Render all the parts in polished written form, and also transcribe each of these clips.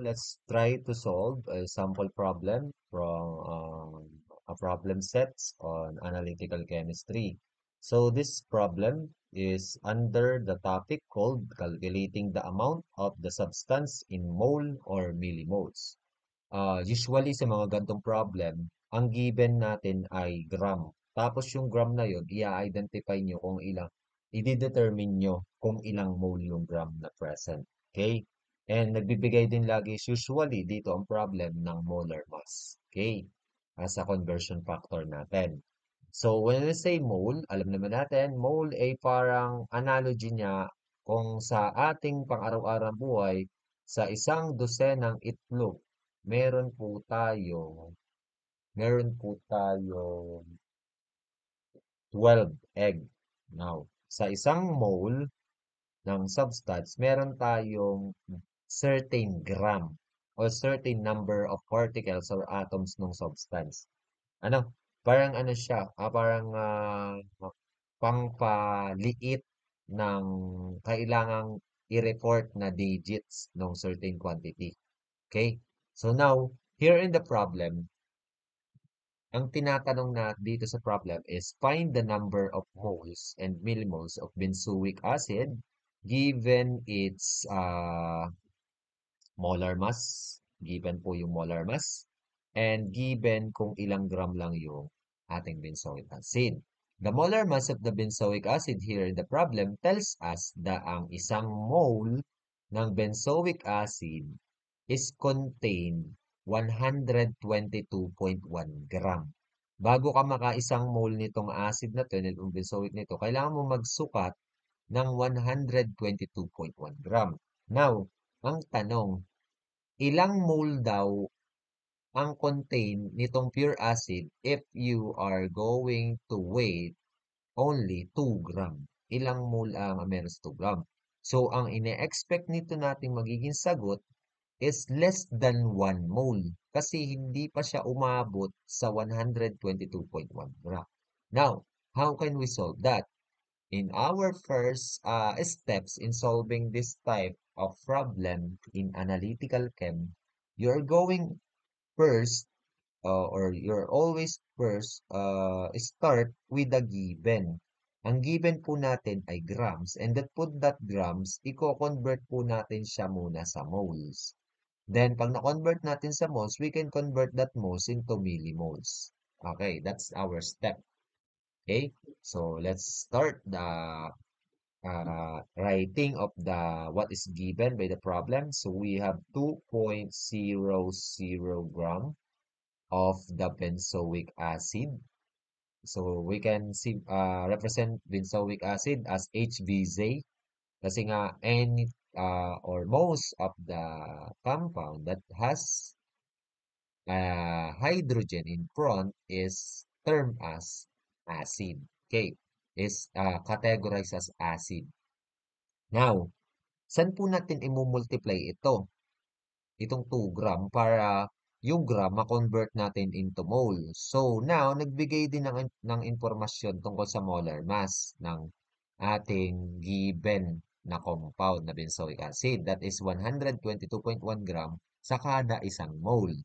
let's try to solve a sample problem from a problem sets on analytical chemistry. So this problem is under the topic called calculating the amount of the substance in mole or millimoles. Usually sa mga gantong problem, ang given natin ay gram. Tapos yung gram na yun, i-identify nyo kung ilang, i-determine nyo kung ilang mole yung gram na present. Okay? And nagbibigay din lagi usually dito ang problem ng molar mass. Okay? As a conversion factor natin. So when we say mole, alam naman natin, mole ay parang analogy niya kung sa ating pang-araw-araw buhay, sa isang dosenang itlog, meron po tayong 12 egg. Now, sa isang mole ng substance, meron tayong certain gram or certain number of particles or atoms ng substance. Ano? Parang ano siya, parang pangpaliit ng kailangang i-report na digits ng certain quantity. Okay? So now, here in the problem, ang tinatanong na dito sa problem is find the number of moles and millimoles of benzoic acid given its molar mass. Given po yung molar mass. And given kung ilang gram lang yung ating benzoic acid. The molar mass of the benzoic acid here in the problem tells us na ang isang mole ng benzoic acid is contained 122.1 gram. Bago ka maka-isang mole nitong acid na to, nitong benzoic nito, kailangan mo magsukat ng 122.1 gram. Now, ang tanong, ilang mole daw ang contain nitong pure acid if you are going to weigh only 2 gram? Ilang mole ang meron sa 2 gram? So, ang ine-expect nito nating magiging sagot is less than 1 mole kasi hindi pa siya umabot sa 122.1 gram. Now, how can we solve that? In our first steps in solving this type of problem in analytical chem, you're going first or you're always first start with the given. Ang given po natin ay grams and that grams, i-convert po natin siya muna sa moles. Then, pag na-convert natin sa moles, we can convert that moles into millimoles. Okay, that's our step. Okay, so let's start the writing of the what is given by the problem. So we have 2.00 gram of the benzoic acid. So we can see represent benzoic acid as HBZ kasi nga any or most of the compound that has hydrogen in front is termed as acid. Okay, is categorized as acid. Now, saan po natin i-multiply ito? Itong 2 gram para yung gram ma-convert natin into mole. So now, nagbigay din ng impormasyon tungkol sa molar mass ng ating given na compound na benzoic acid. That is 122.1 gram sa kada isang mole.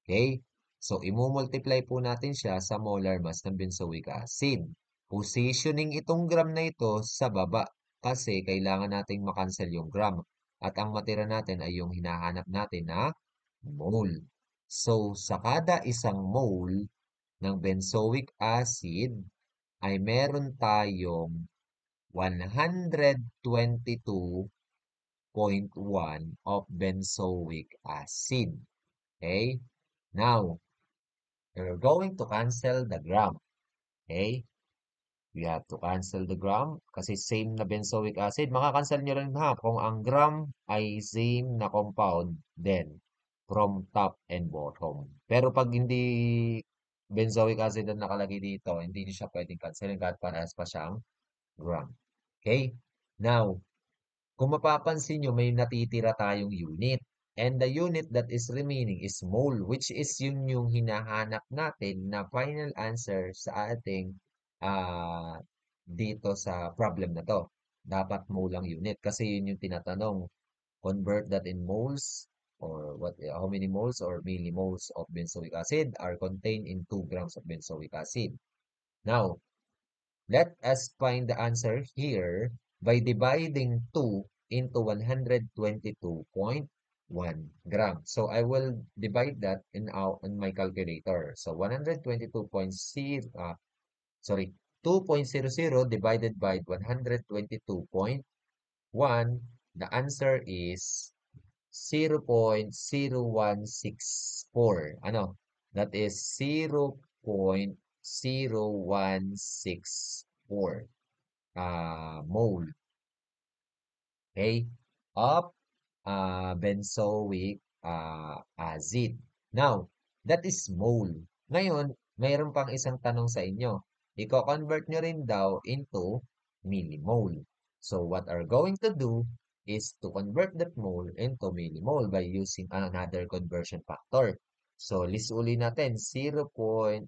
Okay? So, imumultiply po natin siya sa molar mass ng benzoic acid. Positioning itong gram na ito sa baba kasi kailangan nating makancel yung gram. At ang matira natin ay yung hinahanap natin na mole. So, sa kada isang mole ng benzoic acid ay meron tayong 122.1 of benzoic acid. Okay? Now, we're going to cancel the gram. Okay? We have to cancel the gram kasi same na benzoic acid. Makakancel nyo rin ha kung ang gram ay same na compound then from top and bottom. Pero pag hindi benzoic acid ang nakalagay dito, hindi nyo siya pwedeng cancelin kahit parehas pa siyang gram. Okay? Now, kung mapapansin nyo, may natitira tayong unit. And the unit that is remaining is mole, which is yun yung hinahanap natin na final answer sa ating dito sa problem na to. Dapat mole ang unit kasi yun yung tinatanong. Convert that in moles or how many moles or millimoles of benzoic acid are contained in 2 grams of benzoic acid. Now, let us find the answer here by dividing 2 into 122.1 grams. So I will divide that in my calculator. So 122.0, sorry, 2.00 divided by 122.1, the answer is 0.0164. Ano? That is 0.0164 mole, okay, of benzoic acid. Now, that is mole. Ngayon, mayroon pang isang tanong sa inyo. Iko-convert nyo rin daw into millimole. So, what are going to do is to convert that mole into millimole by using another conversion factor. So, list uli natin, 0.0164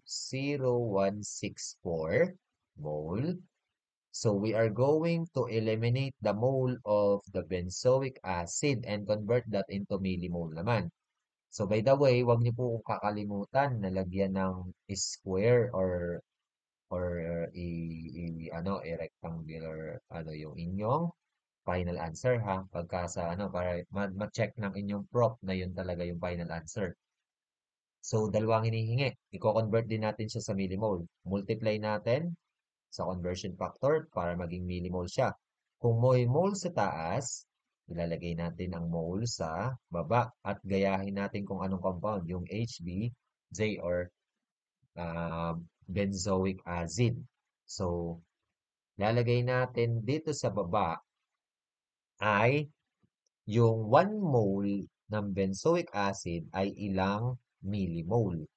mole. So we are going to eliminate the mole of the benzoic acid and convert that into millimole naman. So by the way, wag niyo po kung kakalimutan na lagyan ng square or rectangular yung inyong final answer ha. Pagka sa para ma-check ng inyong prof na yun talaga yung final answer. So dalawang hinihingi. Iko-convert din natin siya sa millimole. Multiply natin sa conversion factor para maging millimole siya. Kung may mole sa taas, ilalagay natin ang mole sa baba at gayahin natin kung anong compound, yung HBJ or benzoic acid. So, lalagay natin dito sa baba ay yung 1 mole ng benzoic acid ay ilang millimole.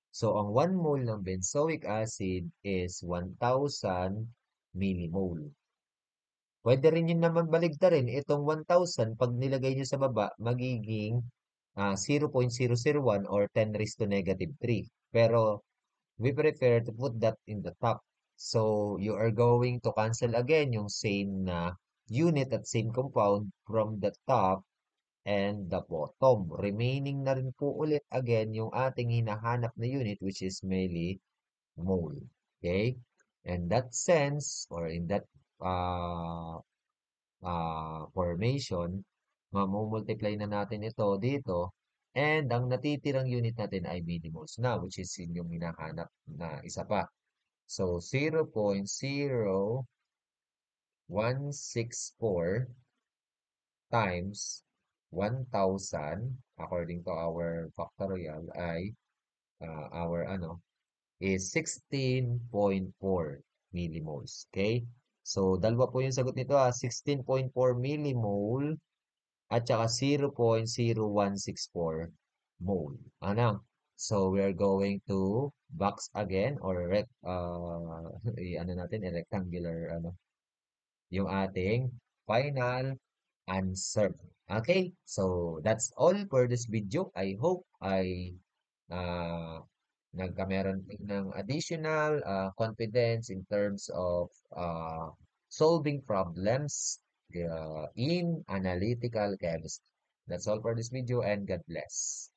So, ang 1 mole ng benzoic acid is 1,000 millimole. Pwede rin yun naman baligtarin. Itong 1,000, pag nilagay nyo sa baba, magiging 0.001 or 10 raised to negative 3. Pero, we prefer to put that in the top. So, you are going to cancel again yung same na unit at same compound from the top and the bottom. Remaining na rin po ulit again yung ating hinahanap na unit which is millimole. Okay? And that sense or in that uh, formation, mamumultiply na natin ito dito, and ang natitirang unit natin ay millimoles na, which is yun yung hinahanap na isa pa. So, 0.0164 times 1,000, according to our factorial, ay is 16.4 millimoles. Okay? So, dalawa po yung sagot nito 16.4 millimole at saka 0.0164 mole. Ano? So, we are going to box again or natin, rectangular, yung ating final answer. Okay? So, that's all for this video. I hope uh, nagkameron ng additional confidence in terms of solving problems in analytical chemistry. That's all for this video and God bless.